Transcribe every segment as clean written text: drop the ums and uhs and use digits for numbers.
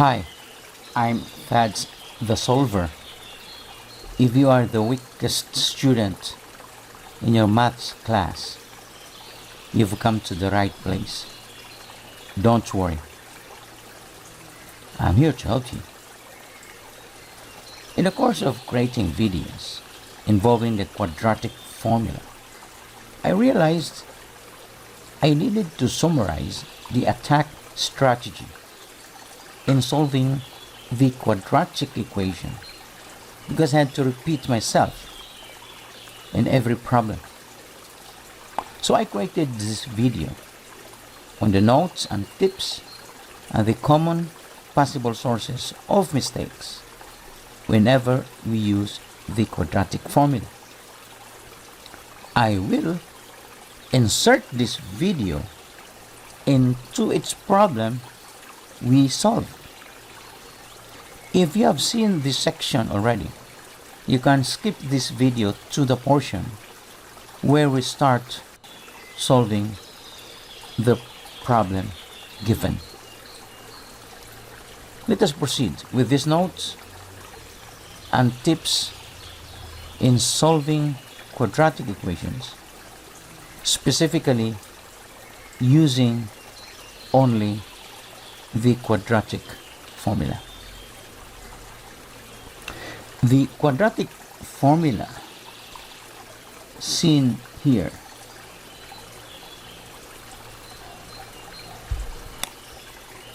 Hi, I'm Fads the Solver. If you are the weakest student in your maths class, you've come to the right place. Don't worry. I'm here to help you. In the course of creating videos involving the quadratic formula, I realized I needed to summarize the attack strategy in solving the quadratic equation because I had to repeat myself in every problem. So I created this video on the notes and tips and the common possible sources of mistakes whenever we use the quadratic formula. I will insert this video into its problem we solve. If you have seen this section already, you can skip this video to the portion where we start solving the problem given. Let us proceed with these notes and tips in solving quadratic equations, specifically using only the quadratic formula. The quadratic formula seen here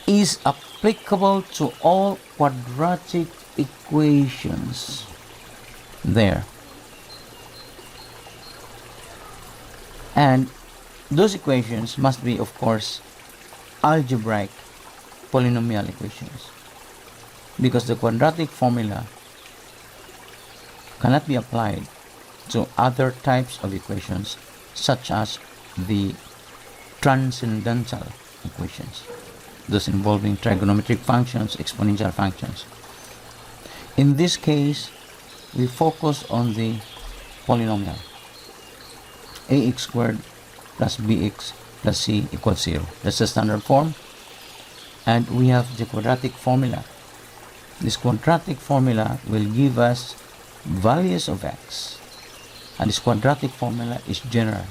is applicable to all quadratic equations there. And those equations must be, of course, algebraic polynomial equations, because the quadratic formula cannot be applied to other types of equations such as the transcendental equations, those involving trigonometric functions, exponential functions. In this case, we focus on the polynomial ax squared plus bx plus c equals 0. That's the standard form. And we have the quadratic formula. This quadratic formula will give us values of x, and this quadratic formula is general.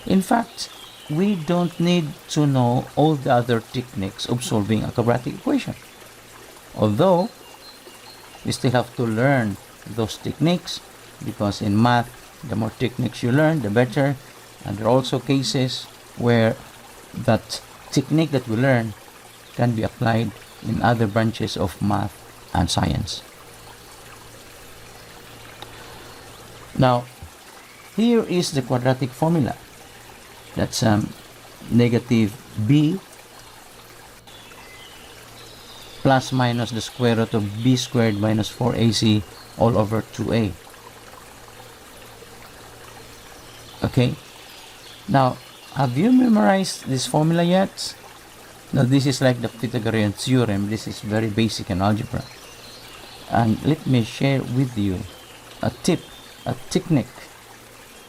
In fact, we don't need to know all the other techniques of solving a quadratic equation, although we still have to learn those techniques, because in math, the more techniques you learn, the better. And there are also cases where that technique that we learn can be applied in other branches of math and science. Now, here is the quadratic formula. That's negative b plus minus the square root of b squared minus 4ac all over 2a. Okay, now have you memorized this formula yet? Now this is like the Pythagorean theorem. This is very basic in algebra, and let me share with you a tip, a technique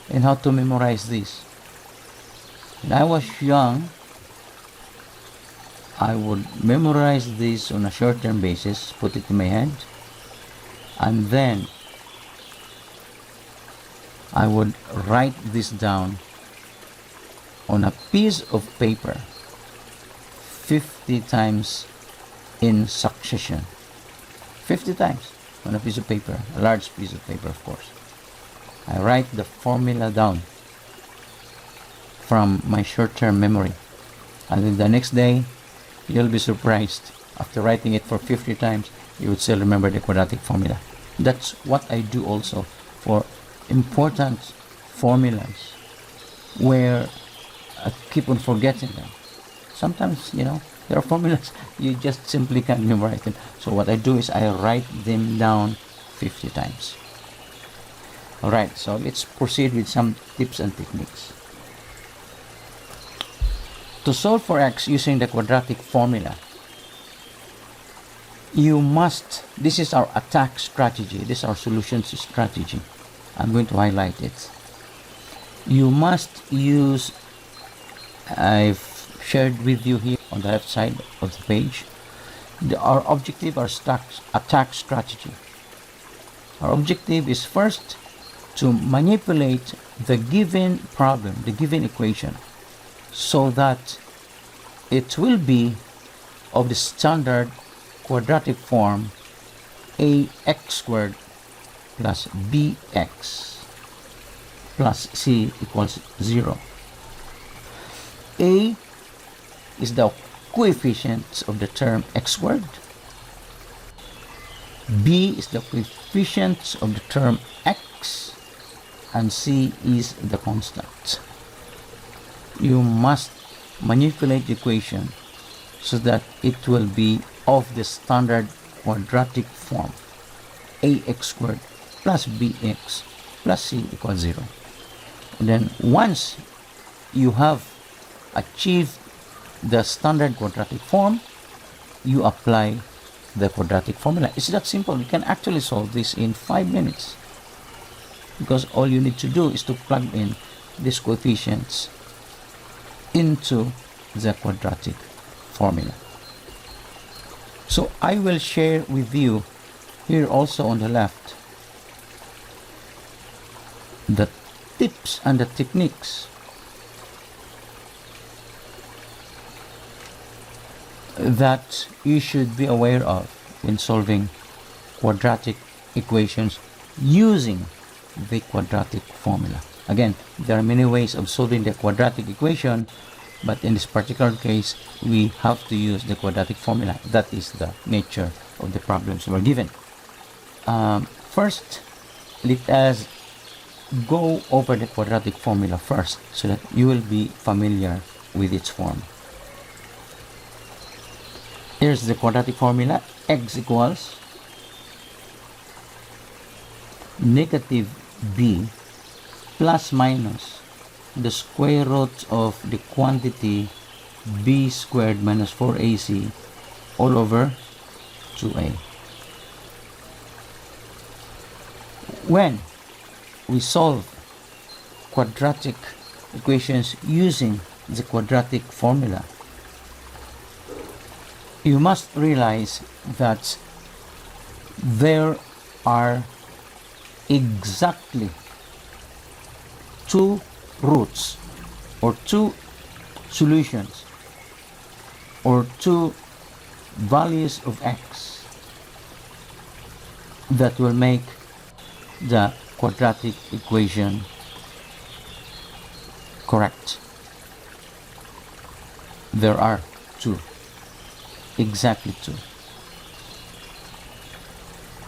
in how to memorize this. When I was young, I would memorize this on a short-term basis, put it in my head, and then I would write this down on a piece of paper 50 times in succession. 50 times on a piece of paper, a large piece of paper, of course. I write the formula down from my short-term memory, and then the next day you'll be surprised. After writing it for 50 times, you would still remember the quadratic formula. That's what I do also for important formulas where I keep on forgetting them. Sometimes, there are formulas you just simply can't memorize them. So what I do is I write them down 50 times. Alright, so let's proceed with some tips and techniques. To solve for x using the quadratic formula, you must, this is our attack strategy, this is our solutions strategy. I'm going to highlight it. You must use, I've shared with you here on the left side of the page, Our objective, our attack strategy. Our objective is first to manipulate the given problem, the given equation, so that it will be of the standard quadratic form ax squared plus bx plus c equals 0. A is the coefficient of the term x squared. B is the coefficient of the term x, and c is the constant. You must manipulate the equation so that it will be of the standard quadratic form ax squared plus bx plus c equals 0. And then once you have achieved the standard quadratic form, you apply the quadratic formula. It's that simple. You can actually solve this in 5 minutes, because all you need to do is to plug in these coefficients into the quadratic formula. So I will share with you here also on the left the tips and the techniques that you should be aware of when solving quadratic equations using the quadratic formula. Again, there are many ways of solving the quadratic equation, but in this particular case, we have to use the quadratic formula. That is the nature of the problems we're given. First, let us go over the quadratic formula first, so that you will be familiar with its form. Here's the quadratic formula. X equals negative b plus minus the square root of the quantity b squared minus 4ac all over 2a. When we solve quadratic equations using the quadratic formula, you must realize that there are exactly two roots or two solutions or two values of x that will make the quadratic equation correct. There are two. Exactly two.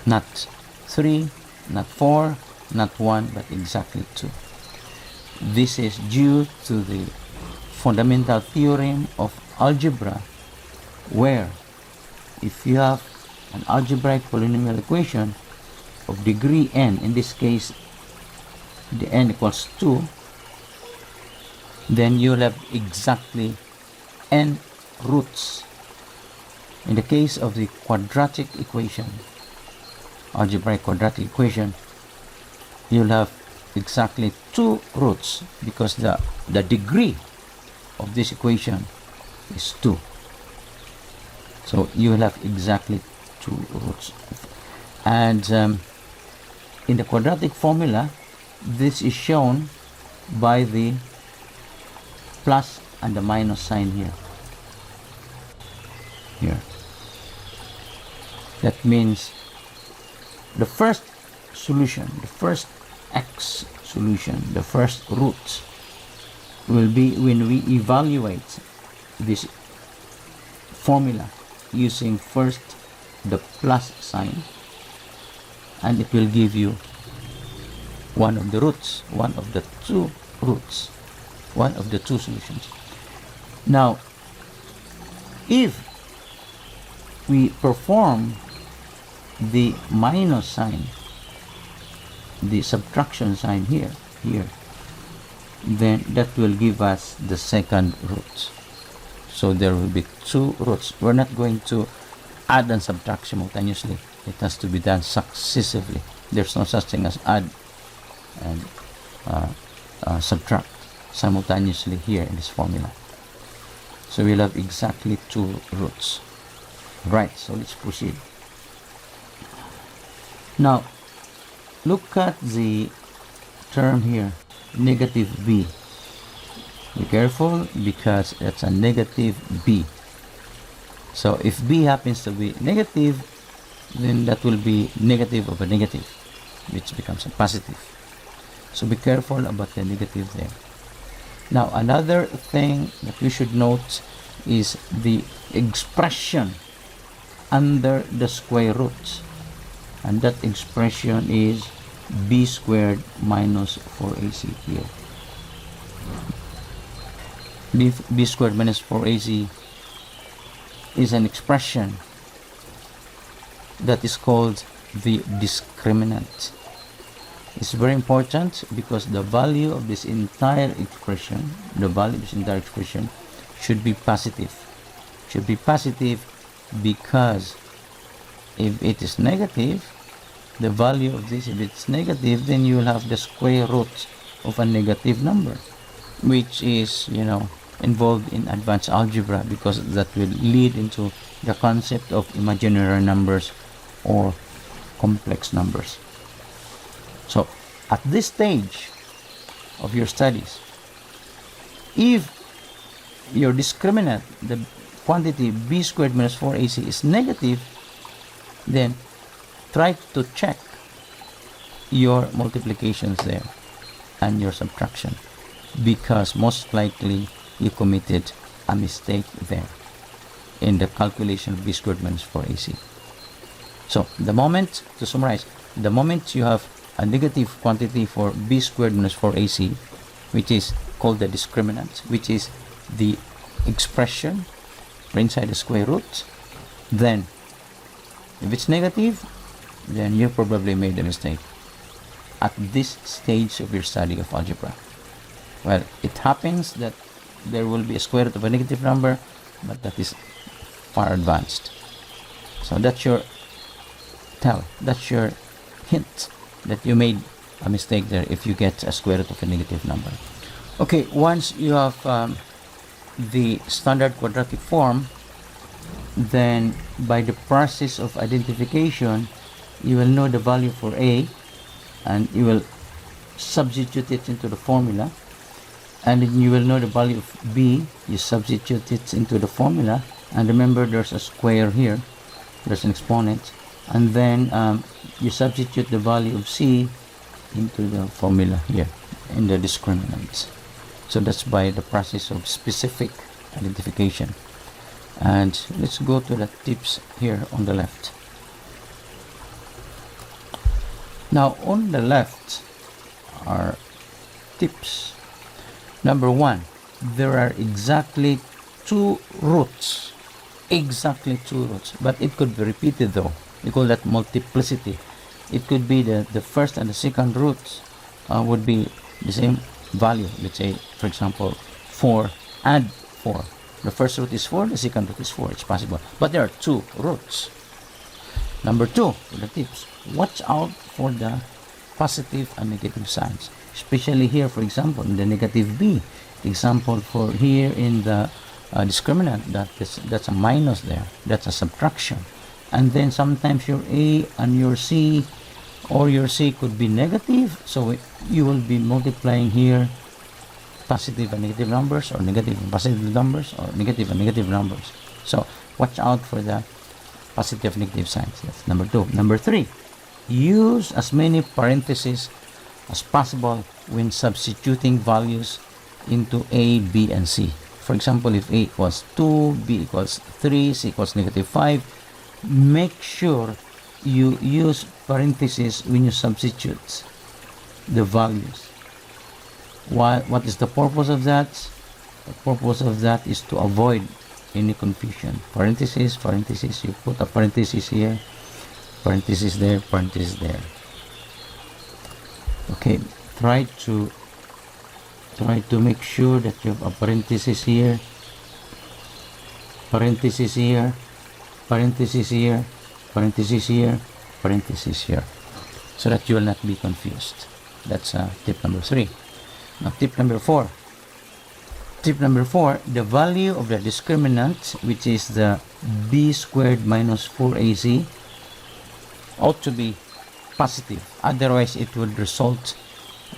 Not 3, not 4, not 1, but exactly 2. This is due to the fundamental theorem of algebra, where if you have an algebraic polynomial equation of degree n, in this case the n equals 2, then you'll have exactly n roots. In the case of the quadratic equation, algebraic quadratic equation, you'll have exactly 2 roots, because the degree of this equation is 2. So you will have exactly 2 roots. And in the quadratic formula, this is shown by the plus and the minus sign here. That means the first solution, the first x solution, the first root will be when we evaluate this formula using first the plus sign, and it will give you one of the roots, one of the two roots, one of the two solutions. Now, if we perform the minus sign, the subtraction sign here, then that will give us the second root. So there will be 2 roots. We're not going to add and subtract simultaneously. It has to be done successively. There's no such thing as add and subtract simultaneously here in this formula. So we'll have exactly 2 roots. Right, so let's proceed. Now, look at the term here, negative b. Be careful because it's a negative b. So if b happens to be negative, then that will be negative of a negative, which becomes a positive. So be careful about the negative there. Now, another thing that you should note is the expression under the square root. And that expression is b squared minus 4ac here. B squared minus 4ac is an expression that is called the discriminant. It's very important because the value of this entire expression, should be positive. Should be positive because if it is negative, the value of this, if it's negative, then you will have the square root of a negative number, which is, involved in advanced algebra, because that will lead into the concept of imaginary numbers or complex numbers. So at this stage of your studies, if your discriminant, the quantity b squared minus 4ac, is negative, then try to check your multiplications there and your subtraction, because most likely you committed a mistake there in the calculation of b squared minus 4ac. So to summarize, the moment you have a negative quantity for b squared minus 4ac, which is called the discriminant, which is the expression inside the square root, then if it's negative, then you probably made a mistake at this stage of your study of algebra. Well, it happens that there will be a square root of a negative number, but that is far advanced. So that's your hint that you made a mistake there if you get a square root of a negative number. Okay, once you have the standard quadratic form, then by the process of identification, you will know the value for a, and you will substitute it into the formula, and then you will know the value of b, you substitute it into the formula, and remember there's a square here, there's an exponent, and then you substitute the value of c into the formula here in the discriminant. So that's by the process of specific identification. And let's go to the tips here on the left. Now on the left are tips. Number one, there are exactly two roots, but it could be repeated though. We call that multiplicity. It could be the first and the second roots would be the same value. Let's say, for example, 4 and 4. The first root is 4, the second root is 4. It's possible. But there are two roots. Number two, for the tips, watch out for the positive and negative signs. Especially here, for example, in the negative b. Example for here in the discriminant, that's a minus there. That's a subtraction. And then sometimes your a and your c, or your c could be negative. So you will be multiplying here positive and negative numbers, or negative and positive numbers, or negative and negative numbers. So watch out for the positive and negative signs. That's number two. Number three, use as many parentheses as possible when substituting values into a, b, and c. For example, if a equals 2, b equals 3, c equals negative 5, make sure you use parentheses when you substitute the values. What is the purpose of that? The purpose of that is to avoid any confusion. Parentheses, you put a parenthesis here, parenthesis there, parenthesis there. Okay, try to make sure that you have a parenthesis here, parenthesis here, parenthesis here, parenthesis here, parenthesis here, so that you will not be confused. That's tip number 3. Now tip number 4, Tip number 4, the value of the discriminant, which is the b squared minus 4ac, ought to be positive. Otherwise, it would result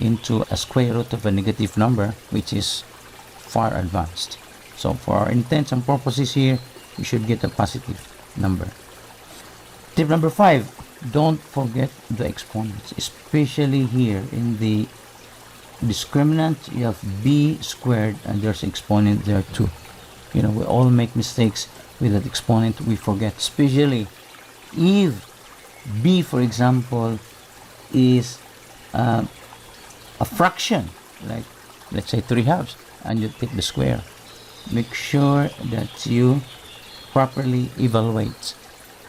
into a square root of a negative number, which is far advanced. So for our intents and purposes here, we should get a positive number. Tip number 5, don't forget the exponents, especially here in the discriminant. You have b squared and there's exponent there too. We all make mistakes with that exponent. We forget, especially if b, for example, is a fraction, like let's say 3/2, and you take the square. Make sure that you properly evaluate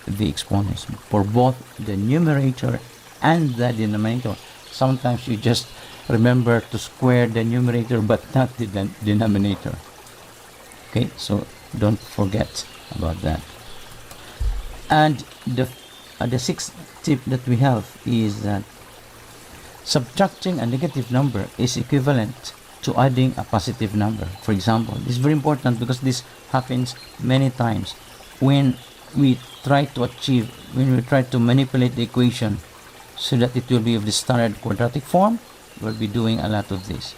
the exponents for both the numerator and the denominator. Sometimes you just remember to square the numerator but not the denominator. Okay, so don't forget about that. And the sixth tip that we have is that subtracting a negative number is equivalent to adding a positive number. For example, this is very important because this happens many times when we try to manipulate the equation so that it will be of the standard quadratic form. We'll be doing a lot of this.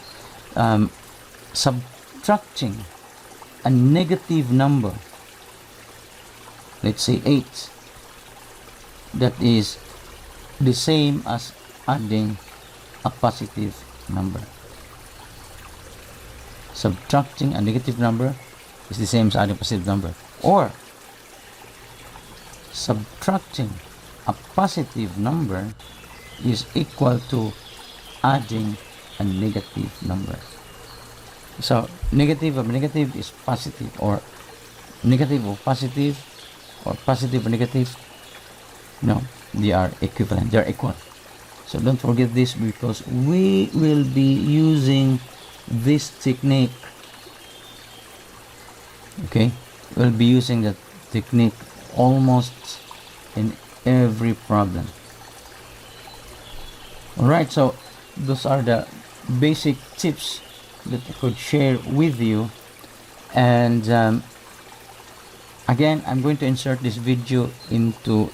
Subtracting a negative number, let's say 8, that is the same as adding a positive number. Subtracting a negative number is the same as adding a positive number. Or subtracting a positive number is equal to adding a negative number. So negative of negative is positive, or negative of positive, or positive of negative. No, they are equivalent, they are equal. So don't forget this, because we will be using this technique. Okay, we'll be using that technique almost in every problem. Alright, so those are the basic tips that I could share with you. And again, I'm going to insert this video into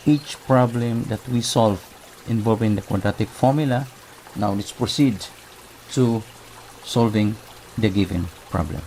each problem that we solve involving the quadratic formula. Now let's proceed to solving the given problem.